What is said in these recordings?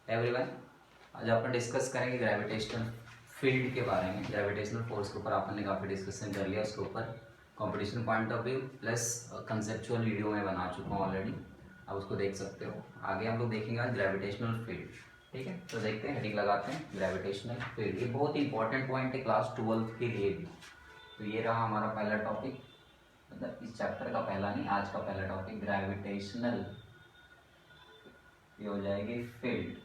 Everyone, आज अपन discuss करेंगे gravitational field के बारे में। ग्रेविटेशनल फोर्स के ऊपर अपन ने काफ़ी डिस्कशन कर लिया, उसके ऊपर competition point of view plus conceptual video में बना चुका हूँ ऑलरेडी, आप उसको देख सकते हो। आगे हम लोग देखेंगे आज ग्रेविटेशनल फील्ड। ठीक है, तो देखते हैं, हेडिंग लगाते हैं ग्रेविटेशनल फील्ड। ये बहुत इंपॉर्टेंट पॉइंट है क्लास 12 के लिए भी। तो ये रहा हमारा पहला टॉपिक, मतलब इस चैप्टर का पहला नहीं, आज का पहला टॉपिक ग्रेविटेशनल, ये हो जाएगी फील्ड।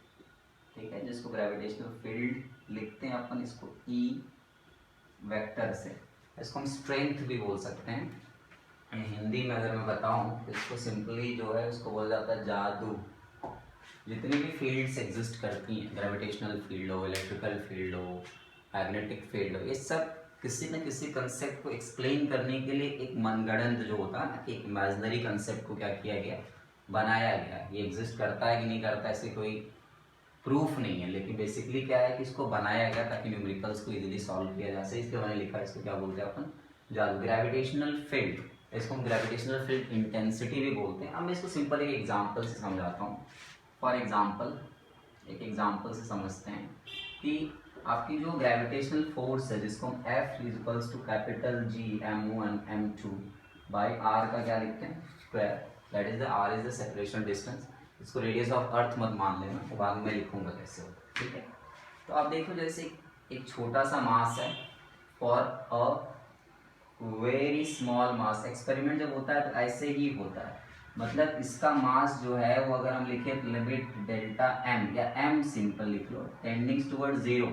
ठीक है, जिसको ग्रेविटेशनल फील्ड लिखते हैं अपन इसको ई वेक्टर से। इसको हम स्ट्रेंथ भी बोल सकते हैं। हिंदी में अगर मैं बताऊं तो इसको सिंपली जो है उसको बोला जाता है जादू। जितनी भी फील्ड्स एग्जिस्ट करती हैं, ग्रेविटेशनल फील्ड हो, इलेक्ट्रिकल फील्ड हो, मैग्नेटिक फील्ड हो, ये सब किसी न किसी कंसेप्ट को एक्सप्लेन करने के लिए एक मनगढ़ंत जो होता है ना, कि एक इमेजिनरी कंसेप्ट को क्या किया गया, बनाया गया। ये एग्जिस्ट करता है कि नहीं करता ऐसे कोई प्रूफ नहीं है, लेकिन बेसिकली क्या है कि इसको बनाया गया ताकि न्यूमेरिकल्स को इजीली सॉल्व किया जा सके। इसके मैंने लिखा है, इसको क्या बोलते हैं अपन, जादू। ग्रेविटेशनल फील्ड, इसको हम ग्रेविटेशनल फील्ड इंटेंसिटी भी बोलते हैं। अब मैं इसको सिंपल एक एग्जांपल से समझाता हूँ। फॉर एग्जांपल, एक एग्जांपल से समझते हैं कि आपकी जो ग्रेविटेशनल फोर्स है, जिसको हम F equals to capital G m1 m2 by r का क्या लिखते हैं, square, that is the r is the separation distance. इसको रेडियस ऑफ अर्थ मत मान लेना, तो बाद में लिखूंगा कैसे होगा। ठीक है, तो आप देखो जैसे एक छोटा सा मास है for a very small mass. Experiment जब होता है तो ऐसे ही होता है, मतलब इसका मास जो है वो अगर हम लिखे लिमिट डेल्टा m, या m सिंपल लिख लो, टेंडिंग टुवर्ड जीरो,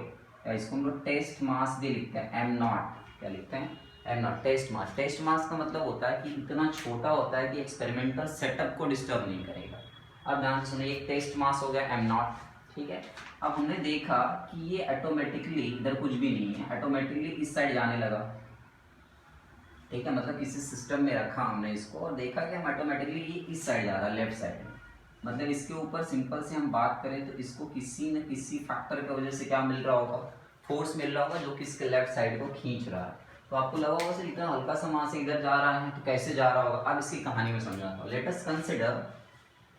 या इसको हम लोग टेस्ट मास भी लिखते हैं, m नॉट। क्या लिखते हैं, m nought, test mass. Test mass का मतलब होता है कि इतना छोटा होता है कि एक्सपेरिमेंटल सेटअप को डिस्टर्ब नहीं करेगा। अब ध्यान से सुनिए, एक टेस्ट मास हो गया m नॉट। ठीक है, अब हमने देखा कि ये ऑटोमेटिकली, इधर कुछ भी नहीं है, ऑटोमेटिकली इस साइड जाने लगा। ठीक है, मतलब किसी सिस्टम में रखा हमने इसको और देखा कि हम ऑटोमेटिकली ये इस साइड जा रहा है, लेफ्ट साइड में। मतलब इसके ऊपर सिंपल से हम बात करें तो इसको किसी न किसी फैक्टर की वजह से क्या मिल रहा होगा, फोर्स मिल रहा होगा, जो कि इसके लेफ्ट साइड को खींच रहा है। तो आपको लगा होगा सर इतना हल्का सा मास इधर जा रहा है तो कैसे जा रहा होगा। अब इसकी कहानी में समझाता हूँ। लेट अस कंसिडर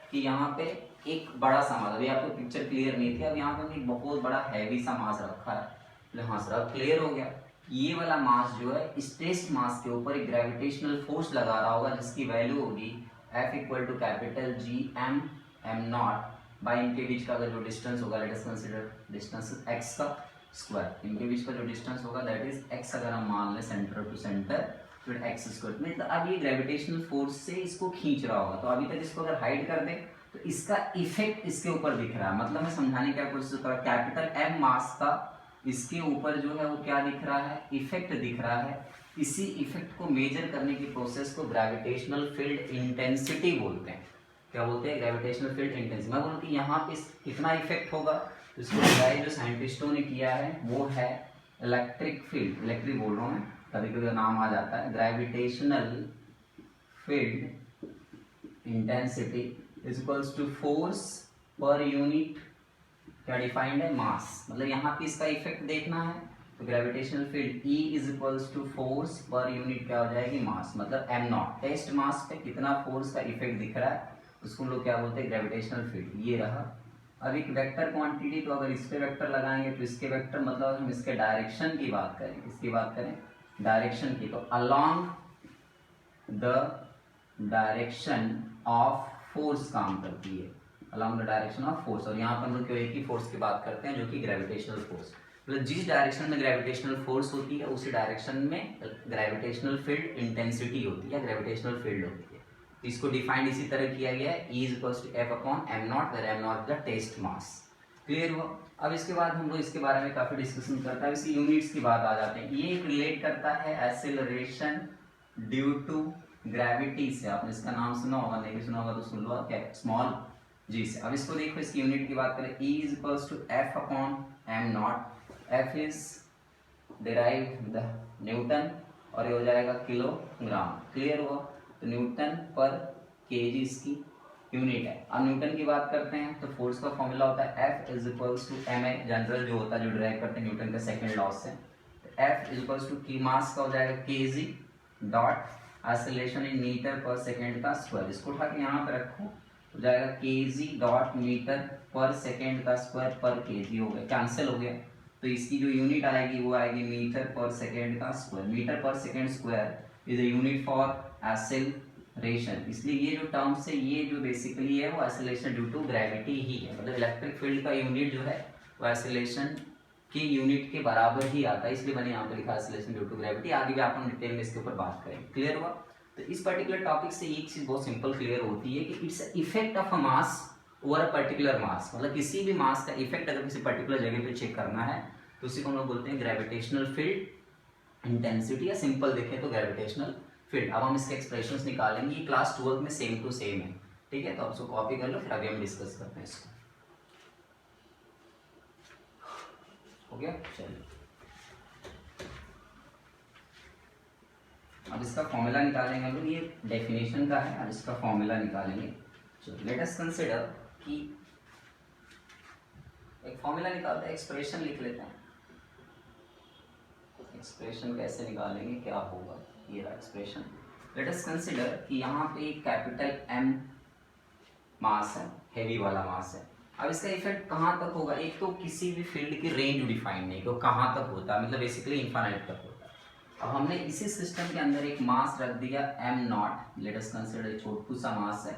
कि यहाँ पे एक बड़ा सा मास, अभी आपको पिक्चर क्लियर नहीं थी, अब यहाँ पे एक बहुत बड़ा हैवी सा मास रखा है। हाँ सर, अब क्लियर हो गया। ये वाला मास जो है, इस टेस्ट मास के ऊपर एक ग्रेविटेशनल फोर्स लगा रहा होगा, जिसकी वैल्यू होगी F equal to capital G m not by इनके बीच का अगर जो डिस्टेंस होगा, let us consider distance x का स्क्वायर। इनके बीच का जो डिस्टेंस होगा दैट इज x, अगर हम मान लें सेंटर टू सेंटर, फिर x स्क्वायर में। तो अब ये ग्रेविटेशनल फोर्स से इसको खींच रहा होगा। तो अभी तक इसको अगर हाइड कर दें तो इसका इफेक्ट इसके ऊपर दिख रहा है। मतलब मैं समझाने की कोशिश कर रहा हूँ, कैपिटल M मास का इसके ऊपर जो है वो क्या दिख रहा है, इफेक्ट दिख रहा है। इसी इफेक्ट को मेजर करने की प्रोसेस को ग्रेविटेशनल फील्ड इंटेंसिटी बोलते हैं। क्या बोलते हैं, ग्रेविटेशनल फील्ड इंटेंसिटी। मैं बोलूँ कि यहाँ पे कितना इफेक्ट होगा, तो इसको डिराइव जो साइंटिस्टों ने किया है वो है इलेक्ट्रिक फील्ड। इलेक्ट्रिक बोल रहा हूँ मैं, कभी कभी नाम आ जाता है। Gravitational field intensity is equals to force per unit, क्या डिफाइंड है, मास। मतलब यहाँ पे इसका इफेक्ट देखना है तो gravitational field E is equals to force per unit क्या हो जाएगी, मास। मतलब m नॉट, टेस्ट मास पे कितना फोर्स का इफेक्ट दिख रहा है, उसको लोग क्या बोलते हैं, ग्रेविटेशनल फील्ड। ये रहा। अब एक वेक्टर क्वांटिटी, तो अगर इस पे वेक्टर लगाएंगे तो इसके वेक्टर, मतलब हम इसके डायरेक्शन की बात करें, किसकी बात करें, डायरेक्शन की, तो along the direction of force काम करती है, along the direction of force. और यहाँ पर हम लोग एक ही फोर्स की बात करते हैं जो कि ग्रेविटेशनल फोर्स। मतलब जिस डायरेक्शन में ग्रेविटेशनल फोर्स होती है उसी डायरेक्शन में ग्रेविटेशनल फील्ड इंटेंसिटी होती है, ग्रेविटेशनल फील्ड होती है। तो इसको डिफाइंड इसी तरह किया गया है, E is equals to F upon m not, where m not the test mass. Clear हुआ। अब इसके बाद हम लोग इसके बारे में काफी डिस्कशन करता है, इसी यूनिट्स की बात आ जाते हैं। ये रिलेट करता है एक्सेलरेशन ड्यू टू ग्रेविटी से। आपने इसका नाम सुना होगा, नहीं भी सुना होगा तो सुन लो, क्या, स्मॉल जी से। अब इसको देखो, इसकी यूनिट की बात करें, E is equals to F upon m not. F is derived the Newton और ये हो जाएगा किलोग्राम। क्लियर हुआ। तो न्यूटन पर केजी इसकी यूनिट है। अब न्यूटन की बात करते हैं तो फोर्स का फॉर्मूला होता है F is equals to ma, general जो होता है, जो डिराइव करते हैं न्यूटन का सेकंड लॉ से। तो F इज इक्वल्स टू की मास का हो जाएगा kg dot acceleration in metre per second का स्क्वायर। इसको उठा के यहाँ पे रखो हो जाएगा kg dot metre per second का स्क्वायर पर kg हो गया, कैंसिल हो गया। तो इसकी जो यूनिट आएगी वो आएगी मीटर पर सेकेंड का square. Metre per second square is a unit for acceleration, इसलिए ये जो टर्म्स है ये जो बेसिकली है वो एक्सेलरेशन ड्यू टू ग्रेविटी ही है। मतलब इलेक्ट्रिक फील्ड का यूनिट जो है वो एक्सेलरेशन की यूनिट के बराबर ही आता है, इसलिए मैंने यहाँ पे लिखा एक्सेलरेशन ड्यू टू ग्रेविटी। आगे भी अपन डिटेल में इसके ऊपर बात करेंगे। क्लियर हुआ? तो इस पर्टिकुलर टॉपिक से एक चीज बहुत सिंपल क्लियर होती है कि it's effect of a mass over a particular mass. मतलब किसी भी मास का इफेक्ट अगर किसी पर्टिकुलर जगह पे चेक करना है तो उसी को हम लोग बोलते हैं ग्रेविटेशनल फील्ड इंटेंसिटी, या सिंपल देखें तो ग्रेविटेशनल फील्ड। अब हम इसके एक्सप्रेशंस निकालेंगे, ये क्लास 12 में सेम टू सेम है, ठीक है? तो आप इसको कॉपी कर लो, फिर अभी हम डिस्कस करते हैं इसको। हो गया? चलिए अब इसका फॉर्मूला निकालेंगे हम लोग। ये डेफिनेशन का है, अब इसका फॉर्मूला निकालेंगे। चलो लेट अस कंसीडर कि एक फॉर्मूला निकालते हैं, एक्सप्रेशन लिख लेते हैं। एक्सप्रेशन कैसे निकालेंगे, क्या होगा, ये रहा एक्सप्रेशन। लेट अस कंसीडर कि यहाँ पे कैपिटल M मास है, हेवी वाला मास है। अब इसका इफेक्ट कहाँ तक होगा? एक तो किसी भी फील्ड की रेंज डिफाइन नहीं कि कहाँ तक होता है, मतलब बेसिकली इनफाइनाइट तक होता है। अब हमने इसी सिस्टम के अंदर एक मास रख दिया m0, लेट अस कंसीडर छोटू सा मास है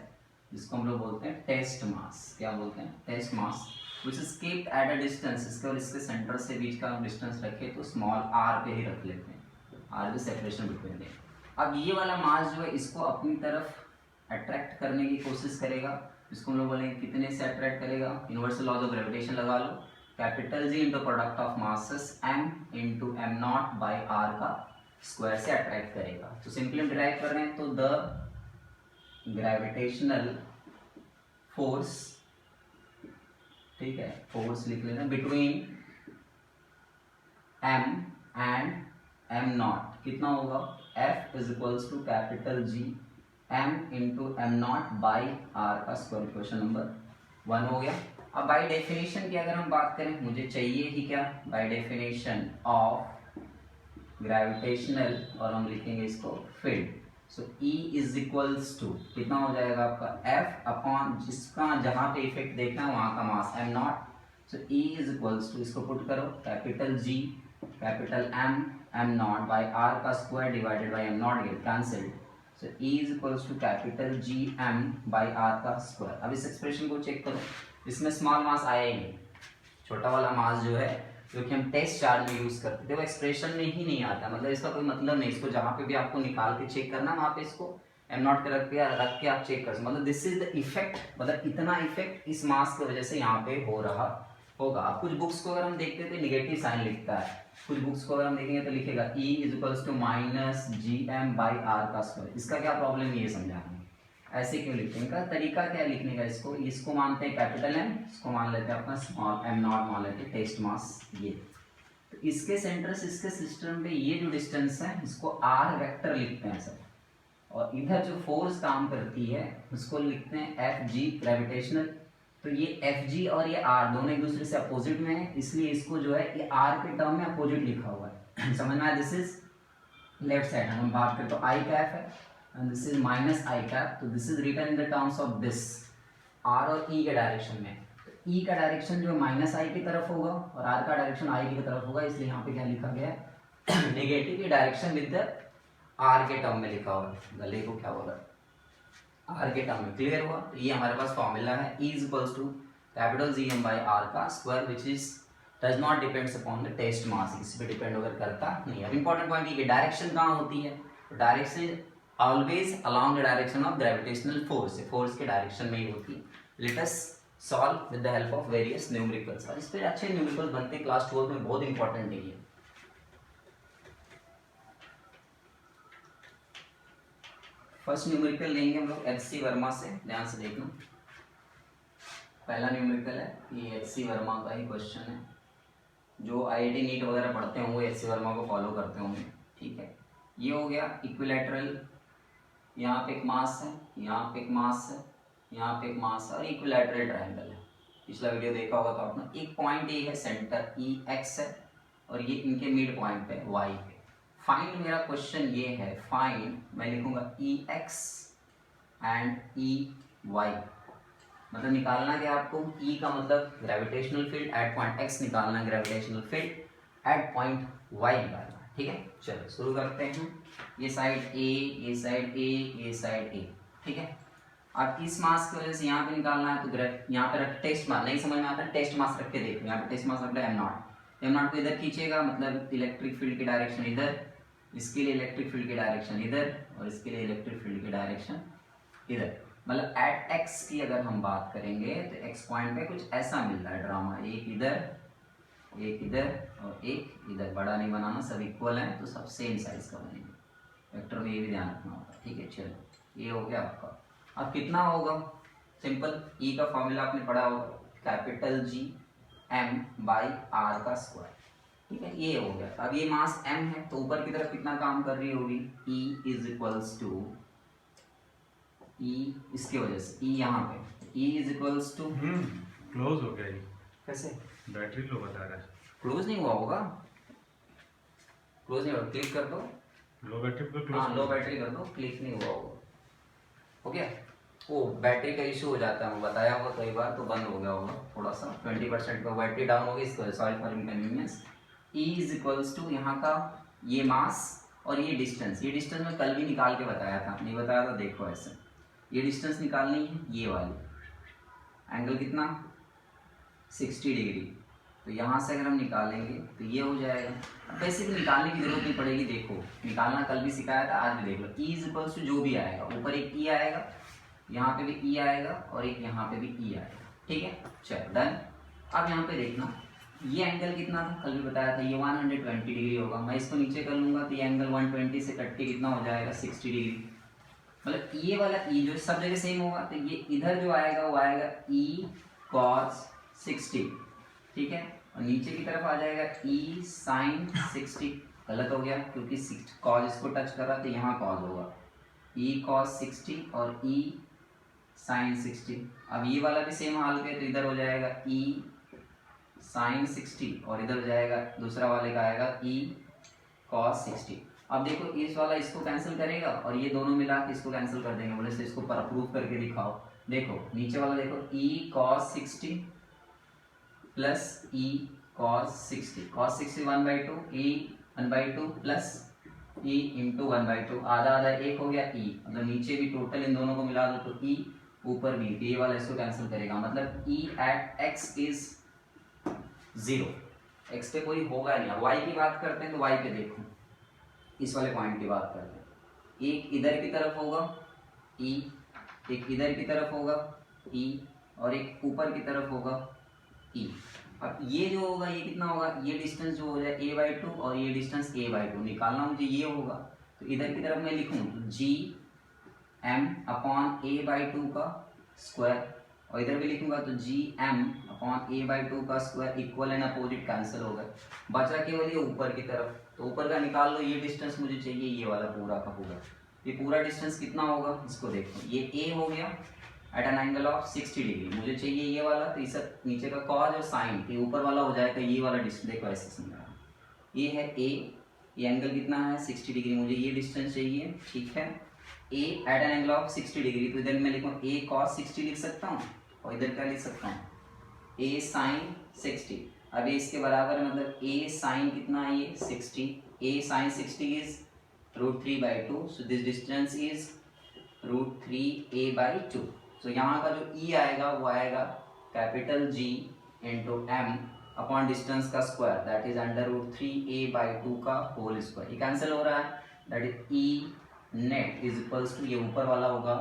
जिसको हम लोग बोलते हैं टेस्ट मास। क्या बोलते हैं? Test mass, which is kept at a distance. इसके और इसके सेंटर से बीच का डिस्टेंस रखे तो स्मॉल r पे ही रख लेते हैं, r भी सेपरेशन बिटवीन है। अब ये वाला मास जो है इसको अपनी तरफ अट्रैक्ट करने की कोशिश करेगा, इसको हम लोग बोलेंगे कितने से अट्रैक्ट करेगा? यूनिवर्सल लॉज ऑफ ग्रेविटेशन लगा लो, capital G into product of masses m into m0 by r का स्क्वायर से अट्रैक्ट करेगा। तो सिंपली हम डिराइव कर रहे हैं, तो द ग्रेविटेशनल फोर्स, ठीक है, फोर्स लिख लेना, बिटवीन m एंड m0 कितना होगा? F is equals to capital G m into m0 by r का स्क्वायर। क्वेश्चन नंबर 1 हो गया। अब बाय डेफिनेशन की अगर हम बात करें, मुझे चाहिए ही क्या? बाय डेफिनेशन ऑफ ग्रेविटेशनल, और हम लिखेंगे इसको field. So E is equals to कितना हो जाएगा आपका? F अपॉन जिसका जहां पे इफेक्ट देखना है वहां का mass m0। So E is equals to, इसको पुट करो, capital G capital M m0 by r का square divided by m0 get cancelled. So E is equals to capital G M by r का square. अब इस expression को check करो, इसमें small mass आया ही नहीं, छोटा वाला मास जो है जो कि हम टेस्ट चार्ज में यूज करते थे वो एक्सप्रेशन में ही नहीं आता। मतलब इसका कोई मतलब नहीं, इसको जहाँ पे भी आपको निकाल के चेक करना वहाँ पे इसको m0 के रख के आप चेक कर सकते। मतलब दिस इज द इफेक्ट, मतलब इतना इफेक्ट इस मास की वजह से यहाँ पे हो रहा होगा। अब कुछ बुक्स को अगर हम देखते हैं तो निगेटिव साइन लिखता है, कुछ बुक्स को अगर हम देखेंगे तो लिखेगा E is equals to minus GM by r का स्क्वायर। इसका क्या प्रॉब्लम है ये समझाना है, ऐसे क्यों लिखते हैं? इनका तरीका क्या है लिखने का? इसको मानते हैं कैपिटल M, इसको मान लेते हैं अपना स्मॉल m0 मान लेते हैं, टेस्ट मास ये। तो इसके सेंटर से इसके सिस्टम पे ये जो डिस्टेंस है इसको r वेक्टर लिखते हैं सर, और इधर जो फोर्स काम करती है उसको लिखते हैं Fg ग्रेविटेशनल। तो ये Fg और ये r दोनों एक दूसरे से अपोजिट में है, इसलिए इसको जो है ये r के टर्म में अपोजिट लिखा हुआ है। समझ में आया? दिस इज लेफ्ट साइड, हम बात करें तो i कैप है and this is minus I cap, तो this is written in the terms of this R और E के डायरेक्शन में। तो E का डायरेक्शन जो है माइनस I की तरफ होगा और R का डायरेक्शन I की तरफ होगा, इसलिए यहाँ पे क्या लिखा गया है? नेगेटिव की डायरेक्शन विद द R के टर्म में लिखा हुआ है। गले को क्या बोला? R के टर्म में। क्लियर हुआ? तो ये हमारे पास फॉर्मूला है, E is equals to capital GM by R का square, which is does not depends upon the test mass, इस पे डिपेंड होकर करता नहीं। अब इंपॉर्टेंट पॉइंट ये डायरेक्शन कहाँ होती है? तो direction always along the direction of gravitational force, force के डायरेक्शन में ही होती है। Let us solve with the help of various numericals, और इस पे अच्छे न्यूमेरिकल बनते हैं क्लास 12 में, बहुत इंपॉर्टेंट है ये। फर्स्ट न्यूमेरिकल लेंगे हम लोग HC वर्मा से, ध्यान से देखना। पहला न्यूमेरिकल है ये HC वर्मा का ही क्वेश्चन है, जो IIT नीट वगैरह पढ़ते होंगे HC वर्मा को फॉलो करते होंगे, ठीक है। ये हो गया इक्विलैटरल, यहाँ पे एक मास है, यहाँ पे एक मास है, यहाँ पे एक मास है, और इक्विलैटरल ट्रायंगल है। पिछला वीडियो देखा होगा तो आपने। एक पॉइंट ये है सेंटर EX है, और ये इनके मिड पॉइंट पे Y पे। फाइंड, मेरा क्वेश्चन ये है, फाइंड मैं लिखूंगा EX एंड EY, मतलब निकालना क्या आपको, ई का मतलब gravitational field at point X निकालना, gravitational field at point Y निकालना। ठीक है, चलो शुरू करते हैं। ये साइड ए, ये साइड ए, ये साइड ए। ठीक है, अब इस मास की वजह से यहाँ पे निकालना है, तो यहाँ पे रख टेस्ट मास, नहीं समझ में आता टेस्ट मास रख के देखो, यहाँ पे टेस्ट मास रख लो एम नॉट। एम नॉट को इधर खींचेगा मतलब इलेक्ट्रिक फील्ड की डायरेक्शन इधर, इसके लिए इलेक्ट्रिक फील्ड की डायरेक्शन इधर, और इसके लिए इलेक्ट्रिक फील्ड की डायरेक्शन इधर। मतलब एट एक्स की अगर हम बात करेंगे तो एक्स पॉइंट पे कुछ ऐसा मिल रहा है ड्रामा, एक इधर और एक इधर। बड़ा नहीं बनाना, सब इक्वल है तो सब सेम साइज का बनेंगे। वेक्टर में ये भी ध्यान रखना होगा। ठीक है, चलो ये हो गया आपका। अब कितना होगा, सिंपल, ई का फॉर्मूला आपने पढ़ा होगा, capital G M by R का स्क्वायर। ठीक है, ये हो गया। अब ये मास m है तो ऊपर की तरफ कितना काम कर रही होगी, E is equals to E, इसकी वजह से ई यहाँ पे E is equals to, close हो गया ये। कैसे बैटरी लो बता रहा है। क्लोज नहीं हुआ होगा, क्लोज नहीं हुआ, क्लिक कर दो। लो बैटरी पे क्लोज। हाँ लो बैटरी कर दो, क्लिक नहीं हुआ होगा। हो गया, वो बैटरी का इशू हो जाता है, मैं बताया होगा कई बार, तो बंद हो गया होगा थोड़ा सा, 20% का बैटरी डाउन हो गई, इसको sorry for inconvenience. E is equals to यहाँ का ये मास और ये डिस्टेंस मैं कल भी निकाल के बताया था, नहीं बताया था देखो ऐसे, ये डिस्टेंस निकालनी है, ये वाली एंगल कितना 60 डिग्री। तो यहाँ से अगर हम निकालेंगे तो ये हो जाएगा। अब वैसे भी निकालने की जरूरत नहीं पड़ेगी, देखो निकालना कल भी सिखाया था, आज भी देख लो। E इज इक्वल्स टू जो भी आएगा, ऊपर एक E आएगा, यहाँ पे भी E आएगा और एक यहाँ पे भी E आएगा। ठीक है, चलो डन। अब यहाँ पे देखना ये एंगल कितना था, कल भी बताया था, ये 120 डिग्री होगा। मैं इसको नीचे कर लूँगा तो ये एंगल 120 से कट के कितना हो जाएगा 60 डिग्री। मतलब ये वाला E जो सब जगह सेम होगा, तो ये इधर जो आएगा वो आएगा E cos 60। ठीक है, और नीचे की तरफ आ जाएगा E sin 60। गलत हो गया क्योंकि cos इसको टच कर रहा तो यहाँ cos होगा, E cos 60 और E sin 60। अब ये वाला भी सेम हाल पे, तो इधर हो जाएगा E sin 60 और इधर हो जाएगा दूसरा वाले का आएगा E cos 60। अब देखो इस वाला इसको कैंसिल करेगा और ये दोनों मिला के इसको कैंसिल कर देंगे। बोले से इसको पर प्रूव करके दिखाओ। देखो नीचे वाला देखो E cos 60 plus E cos 60, cos 60 1/2, E 1/2 plus E into 1/2, आधा आधा एक हो गया E। मतलब नीचे भी टोटल इन दोनों को मिला दो तो E, ऊपर भी ये वाला इसको कैंसिल करेगा। मतलब E at x is 0, x पे कोई होगा नहीं। y की बात करते हैं तो y पे देखो, इस वाले पॉइंट की बात करते हैं, एक इधर की तरफ होगा E, एक इधर की तरफ होगा E और एक ऊपर की तरफ होगा E। अब ये जो होगा ये कितना होगा, ये डिस्टेंस जो हो जाए a/2 और ये डिस्टेंस a/2 निकालना मुझे ये होगा। तो इधर की तरफ मैं लिखूँ जी एम अपॉन a/2 का स्क्वायर, और इधर भी लिखूंगा तो जी एम अपॉन a/2 का square, equal and opposite cancel हो गए, बचा केवल ये ऊपर की तरफ। तो ऊपर का निकाल लो, ये डिस्टेंस मुझे चाहिए ये वाला पूरा का पूरा। ये पूरा डिस्टेंस कितना होगा इसको देखो, ये a हो गया at an angle of 60 degree, मुझे चाहिए ये वाला, तो इस नीचे का कॉज और साइन, ये ऊपर वाला हो जाएगा ये वाला डिस्टेंस। देखो ऐसे समझा, ये है a, ये एंगल कितना है 60 डिग्री, मुझे ये डिस्टेंस चाहिए। ठीक है, a at an angle of 60 degree, तो इधर मैं लिखूँ a cos 60 लिख सकता हूँ और इधर क्या लिख सकता हूँ a sin 60। अब ये इसके बराबर है, मतलब a sin कितना है ये 60, a sin 60 is √3/2, so this distance is √3a/2। तो यहाँ का जो E आएगा वो आएगा capital G into M upon distance का स्क्वायर, दैट इज √3a/2 का होल स्क्वायर। ये कैंसिल हो रहा है, that is E net is equals to, ये ऊपर वाला होगा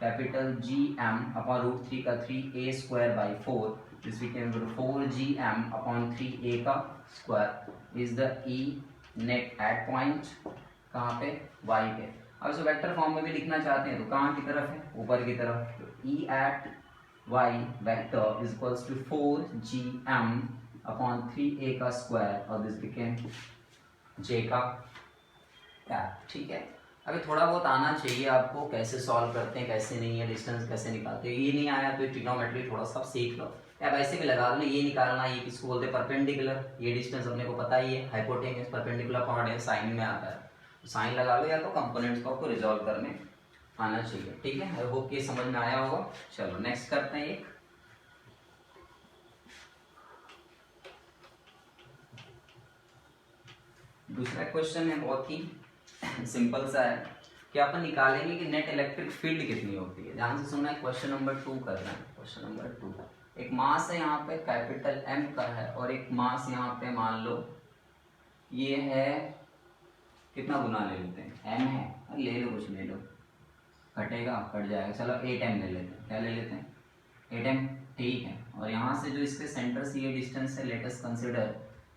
कैपिटल GM अपॉन √3 का 3a² / 4, this became 4GM upon 3a का स्क्वायर is the E net at point कहाँ पे y पे। अब इसे वेक्टर फॉर्म में भी लिखना चाहते हैं तो कहाँ की तरफ है, ऊपर की तरफ। तो E एट y vector is equals to 4GM upon 3a का स्क्वायर और दिस बिकेम j का टैप। ठीक है, अभी थोड़ा बहुत आना चाहिए आपको, कैसे सॉल्व करते हैं कैसे नहीं है, डिस्टेंस कैसे निकालते हैं। ये नहीं आया तो ट्रिग्नोमेट्री थोड़ा सा सीख लो, या वैसे भी लगा लो। ये निकालना, ये किसको बोलते हैं परपेंडिकुलर, ये डिस्टेंस अपने को पता ही है, हाइपोटेनस परपेंडिकुलर कॉर्डिनेट साइन में आता है, साइन लगा लो, या तो कंपोनेंट्स को आपको रिजॉल्व करने आना चाहिए। ठीक है, आई होप ये समझ में आया होगा। चलो नेक्स्ट करते हैं एक दूसरा क्वेश्चन है बहुत ही सिंपल सा है कि अपन निकालेंगे कि नेट इलेक्ट्रिक फील्ड कितनी होती है। ध्यान से सुनना है, क्वेश्चन नंबर 2 कर रहे हैं। क्वेश्चन नंबर 2, एक मास है यहाँ पे कैपिटल M का है और एक मास यहाँ पे मान लो ये है, कितना गुना ले लेते हैं, M है, ले लो कुछ ले लो, कटेगा कट जाएगा, चलो 8m ले लेते हैं। क्या ले लेते हैं, 8m, ठीक है। और यहाँ से जो इसके सेंटर से ये डिस्टेंस है, लेट अस कंसिडर,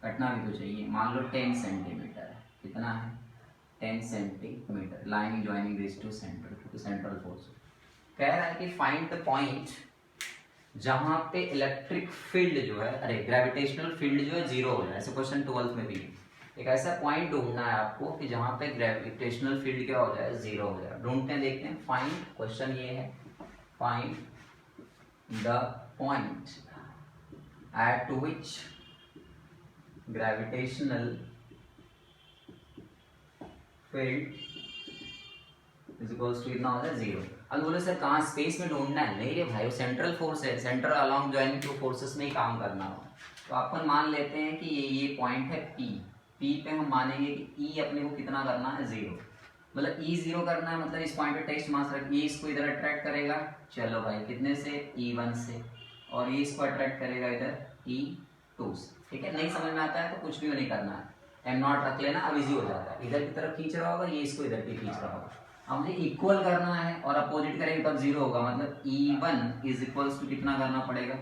कटना भी तो चाहिए, मान लो 10 सेंटीमीटर है। कितना है, 10 centimetre. Line joining this to centre, क्योंकि सेंट्रल फोर्स कह रहा है कि फाइंड द पॉइंट जहाँ पे इलेक्ट्रिक फील्ड जो है, अरे ग्रेविटेशनल फील्ड जो है जीरो हो जाए। ऐसे क्वेश्चन 12th में भी एक ऐसा पॉइंट ढूंढना है आपको कि जहाँ पे ग्रेविटेशनल फील्ड क्या हो जाए, जीरो हो जाए। ढूंढते हैं, देखते हैं। फाइंड, क्वेश्चन ये है, find the point at which gravitational field is equals to कितना हो जाए, जीरो। अब बोले सर कहाँ, स्पेस में ढूंढना है? नहीं रे भाई, वो सेंट्रल फोर्स है, central along joining two forces में ही काम करना हो। तो अपन मान लेते हैं कि ये पॉइंट है P पे हम मानेंगे कि E अपने को कितना करना है, जीरो। मतलब E जीरो करना है, मतलब इस पॉइंट पे टेस्ट मास रख, ये इसको इधर अट्रैक्ट करेगा, चलो भाई कितने से, E1 से, और ये इसको अट्रैक्ट करेगा इधर E2 से। ठीक है, नहीं समझ में आता है तो कुछ भी नहीं करना है, M0 रख लेना, अब इजी हो जाता है। इधर की तरफ खींच रहा होगा, ये इसको इधर की खींच रहा होगा। अब मुझे इक्वल करना है और अपोजिट करेंगे तब जीरो होगा, मतलब E1 इज इक्वल्स टू कितना करना पड़ेगा,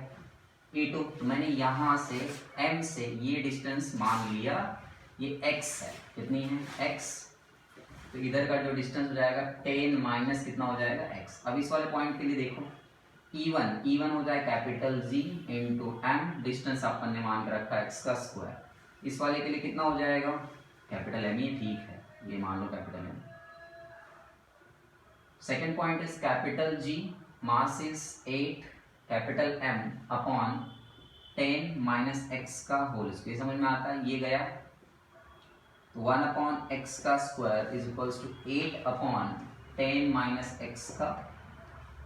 E2। तो मैंने यहाँ से M से ये डिस्टेंस मान लिया, ये x है, कितनी है, x। तो इधर का जो डिस्टेंस हो जाएगा 10 माइनस कितना हो जाएगा, x। अब इस वाले पॉइंट के लिए देखो, E1 हो जाए capital G into M, distance अपन ने मान के रखा x का स्क्वायर। इस वाले के लिए कितना हो जाएगा, कैपिटल M, ये ठीक है, ये मान लो capital M। Second point is capital G, mass is 8, capital M upon 10 minus x का होल स्क्वायर। समझ में आता है, ये गया 1 अपॉन एक्स का स्क्वायर is equals to 8 upon 10 minus X का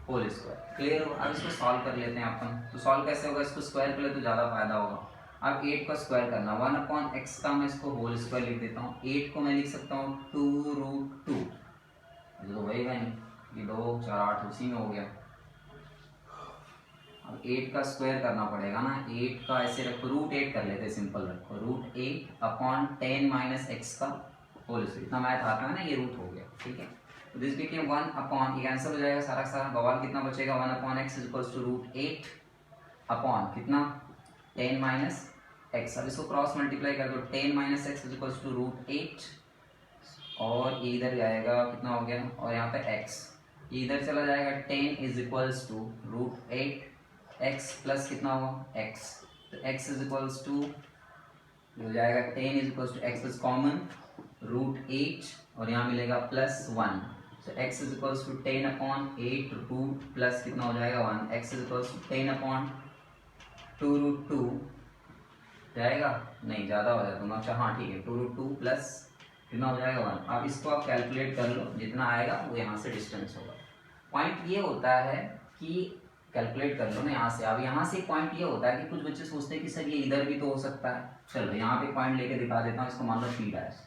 होल स्क्वायर। क्लियर हो? अब इसको सॉल्व कर लेते हैं अपन। तो सॉल्व कैसे होगा, इसको स्क्वायर कर ले तो ज़्यादा फायदा होगा। अब 8 का स्क्वायर करना, 1 अपॉन एक्स का मैं इसको होल स्क्वायर लिख देता हूँ। 8 को मैं लिख सकता हूँ 2√2, ये तो वही नहीं, ये 2 4 8 उसी में हो गया। अब 8 का स्क्वायर करना पड़ेगा ना, 8 का ऐसे रखो, √8 कर लेते, सिंपल रखो, √8 अपॉन 10 माइनस एक्स का होल स्क्वायर। इतना मैथ आता है ना, ये रूट हो गया, ठीक है। तो दिस बिकेम 1 अपॉन, ये कैंसिल हो जाएगा सारा सारा, बवाल कितना बचेगा, 1 upon X is equals to √8 upon कितना, 10 माइनस एक्स। अब इसको क्रॉस मल्टीप्लाई कर दो, 10 minus X is equals to √8, और ये इधर जाएगा, कितना हो गया, और यहाँ पे x, ये इधर चला जाएगा, 10 is equals to √8 x plus कितना हुआ x। तो x इज इक्वल्स टू हो जाएगा 10 is equals to x is common √8 और यहाँ मिलेगा +1। तो x is equals to 10 upon 8 root plus कितना हो जाएगा 1। x is equals to 10 upon 2√2 जाएगा, नहीं ज़्यादा हो जाएगा, अच्छा हाँ ठीक है, 2√2 प्लस कितना हो जाएगा 1। अब इसको आप कैलकुलेट कर लो, जितना आएगा वो यहाँ से डिस्टेंस होगा। पॉइंट ये होता है कि कैलकुलेट कर लो ना यहाँ से। अब यहाँ से पॉइंट ये होता है कि कुछ बच्चे सोचते हैं कि सर ये इधर भी तो हो सकता है। चलो यहाँ पे पॉइंट लेके दिखा देता हूँ, इसको मान लो P डैश,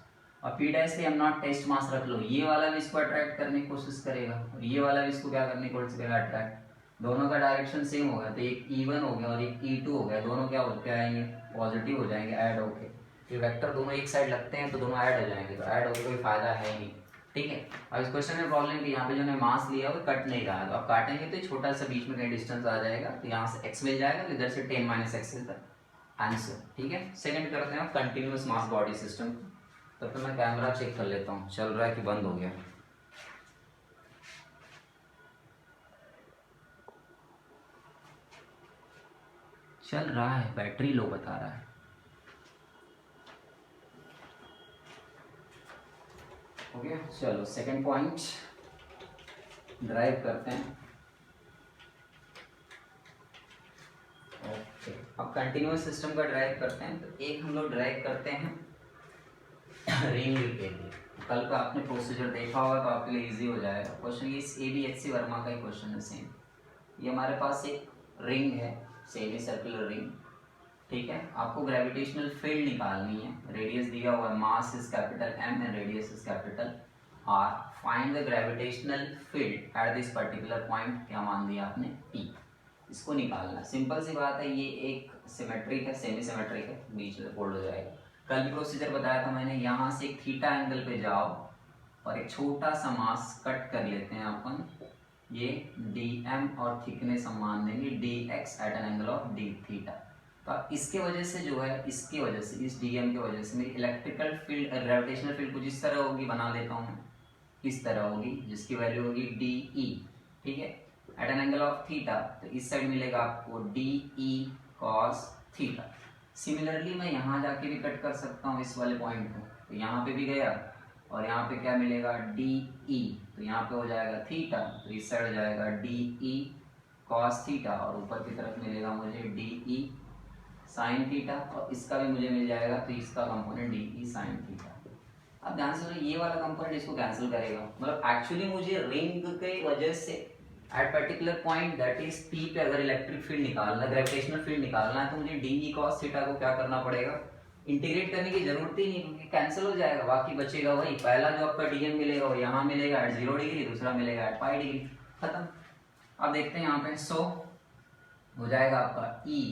और P डैश पे M0 टेस्ट मास रख लो। ये वाला भी इसको अट्रैक्ट करने की कोशिश करेगा और ये वाला भी इसको क्या करने की कोशिश करेगा, अट्रैक्ट। दोनों का डायरेक्शन सेम होगा, तो एक E1 हो गया और एक E2 हो गया, दोनों क्या होते आएंगे, पॉजिटिव हो जाएंगे, ऐड होके। ये वेक्टर दोनों एक साइड लगते हैं तो दोनों ऐड हो जाएंगे, तो ऐड होकर कोई फायदा है नहीं, ठीक है। अब इस क्वेश्चन में प्रॉब्लम है कि यहाँ पे जो है मास लिया वो कट नहीं रहा है, तो अब काटेंगे तो छोटा सा बीच में कहीं डिस्टेंस आ जाएगा, तो यहाँ से x मिल जाएगा, तो इधर से 10 minus X is the answer, ठीक है। सेकंड करते हैं कंटिन्यूअस मास बॉडी सिस्टम। तब तो मैं कैमरा चेक कर लेता हूँ चल रहा है कि बंद हो गया। चल रहा है, बैटरी लो बता रहा है। हो गया, चलो सेकंड पॉइंट ड्राइव करते हैं। ओके, अब कंटिन्यूअस सिस्टम का ड्राइव करते हैं। तो एक हम लोग ड्राइव करते हैं रिंग के लिए। कल का आपने प्रोसीजर देखा होगा तो आपके लिए इजी हो जाएगा। क्वेश्चन ये ABHC वर्मा का ही क्वेश्चन है सेम। ये हमारे पास एक रिंग है, सेमी सर्कुलर रिंग, ठीक है, आपको ग्रेविटेशनल फील्ड निकालनी है। रेडियस दिया हुआ है, मास is capital M and radius is capital R। Find the gravitational field at this particular point, क्या मान दिया आपने, P। इसको निकालना सिंपल सी बात है, ये एक सिमेट्रिक है, सेमी सिमेट्रिक है, बीच में फोल्ड हो जाएगा। कल भी प्रोसीजर बताया था मैंने, यहाँ से एक थीटा एंगल पे जाओ और एक छोटा सा मास कट कर लेते हैं अपन, ये dm और थिकनेस हम मान देंगे dx at an angle of d theta. तो अब इसके वजह से जो है, इसकी वजह से, इस dm की वजह से मेरी इलेक्ट्रिकल फील्ड, ग्रेविटेशनल फील्ड कुछ इस तरह होगी, बना देता हूँ मैं, इस तरह होगी, जिसकी वैल्यू होगी de, ठीक है, at an angle of theta. तो इस साइड मिलेगा आपको de cos थीटा। सिमिलरली मैं यहाँ जाके भी कट कर सकता हूँ इस वाले पॉइंट को, तो यहाँ पे भी गया और यहाँ पे क्या मिलेगा de, तो यहाँ पे हो जाएगा थीटा, तो इस साइड हो जाएगा de cos थीटा और ऊपर की तरफ मिलेगा मुझे de sin थीटा और इसका भी मुझे मिल जाएगा, तो इसका कंपोनेंट de sin थीटा। अब ध्यान से ये वाला कंपोनेंट इसको कैंसिल करेगा, मतलब एक्चुअली मुझे रिंग के वजह से at particular point that is P पे अगर इलेक्ट्रिक फील्ड निकालना, ग्रेविटेशनल फील्ड निकालना है, तो मुझे de cos थीटा को क्या करना पड़ेगा, इंटीग्रेट करने की जरूरत ही नहीं, क्योंकि कैंसिल हो जाएगा, बाकी बचेगा वही, पहला जो आपका dm मिलेगा वो यहाँ मिलेगा एट 0 डिग्री, दूसरा मिलेगा एट पाई डिग्री, खत्म। अब देखते हैं यहाँ पे, सो हो जाएगा आपका E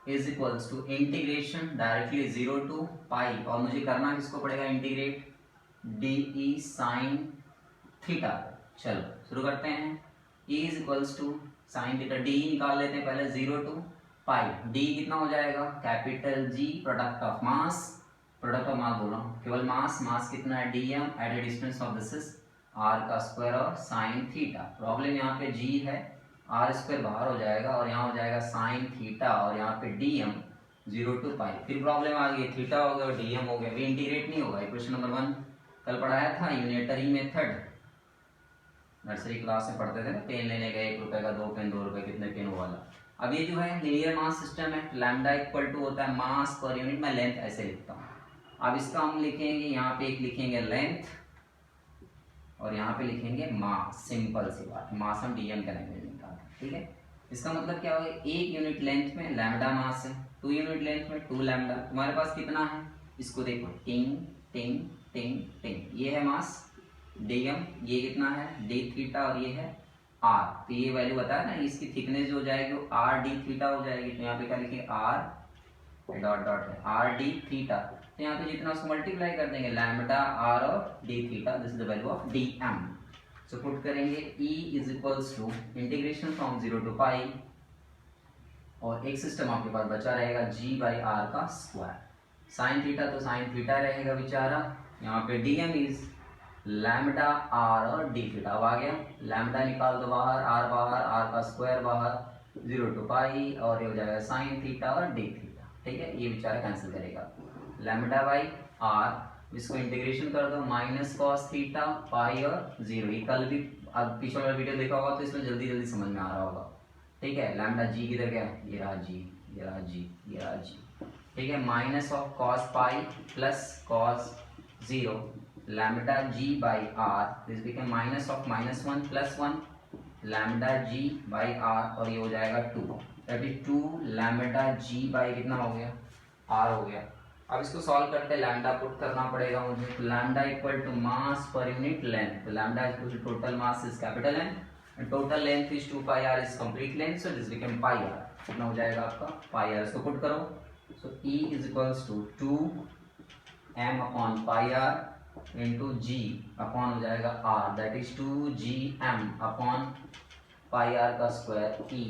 is equals to integration directly 0 to pi, और मुझे करना किसको पड़ेगा, इंटीग्रेट de साइन थीटा। चलो शुरू करते हैं। E is equals to sine theta, D निकाल लेते हैं पहले, 0 टू पाई, डी कितना हो जाएगा, capital G product of mass, product of mass बोल रहा हूँ, केवल मास, मास कितना है dm at a distance of this is r का स्क्वायर और साइन थीटा। प्रॉब्लम यहाँ पे G है, आर स्क्वायर बाहर हो जाएगा और यहाँ हो जाएगा साइन थीटा और यहाँ पे dm 0 टू पाई। फिर प्रॉब्लम आ गई, थीटा हो गया और dm हो गया, भी इंटीग्रेट नहीं होगा। इक्वेशन नंबर 1 कल पढ़ाया था, यूनिटरी मेथड, नर्सरी क्लास में पढ़ते थे ना, पेन लेने का 1 रुपए का, 2 पेन 2 रुपए, कितने पेन वाला। अब ये जो है लीनियर मास सिस्टम है, लैम्डा इक्वल टू होता है मास पर यूनिट, मैं लेंथ ऐसे लिखता हूँ। अब इसका हम लिखेंगे, यहाँ पे एक लिखेंगे लेंथ और यहाँ पे लिखेंगे मास, सिंपल सी बात, मास हम डीएम का लैंग्वेज में निकालते हैं, ठीक है। इसका मतलब क्या होगा, 1 यूनिट लेंथ में लैम्डा मास है, 2 यूनिट लेंथ में 2 लैम्डा। तुम्हारे पास कितना है, इसको देखो, टिंग टिंग टिंग टिंग, ये है मास डीएम, ये कितना है डी थीटा और ये है आर। तो ये वैल्यू बताया ना, इसकी थिकनेस जो हो जाएगी वो आर डी थीटा हो जाएगी। तो यहाँ पे क्या लिखेंगे, आर डॉट डॉट है आर डी थीटा। तो यहाँ पे जितना उसको मल्टीप्लाई कर देंगे, लैम्डा आर और D theta, this is the value of D M. So put करेंगे E is equals to integration from 0 to pi, और एक सिस्टम आपके पास बचा रहेगा G बाई आर का स्क्वायर। साइन थीटा तो साइन थीटा रहेगा बेचारा, यहाँ पे D M is lambda R और डी थीटा। अब आ गया, लैम्डा निकाल दो बाहर, आर बाहर, आर का स्क्वायर बाहर, 0 टू पाई, और ये हो जाएगा साइन थीटा और डी थीटा, ठीक है। ये बेचारा कैंसिल करेगा, लैम्डा बाई आर, इसको इंटीग्रेशन कर दो, माइनस कॉस थीटा पाई और 0। ये कल भी पीछे वाला वीडियो देखा होगा तो इसमें जल्दी जल्दी समझ में आ रहा होगा, ठीक है। लैम्डा जी किधर गया, ये रहा जी, ये रहा जी, ये रहा जी, ठीक है। Minus of cos pi plus cos 0, lambda G by R, this become minus of -1 प्लस 1 लैम्डा जी बाई आर, और ये हो जाएगा 2, that is 2 lambda G by कितना हो गया, आर हो गया। अब इसको सॉल्व करते हैं, लैम्डा पुट करना पड़ेगा मुझे, तो lambda equal to mass per unit length, तो lambda equal to total mass is capital N and total length is 2 pi R is complete length, so this become pi R. कितना हो जाएगा आपका, pi R. इसको put करो, so E is equals to 2 m upon pi R into G upon हो जाएगा r, that is 2gm upon pi R का square E,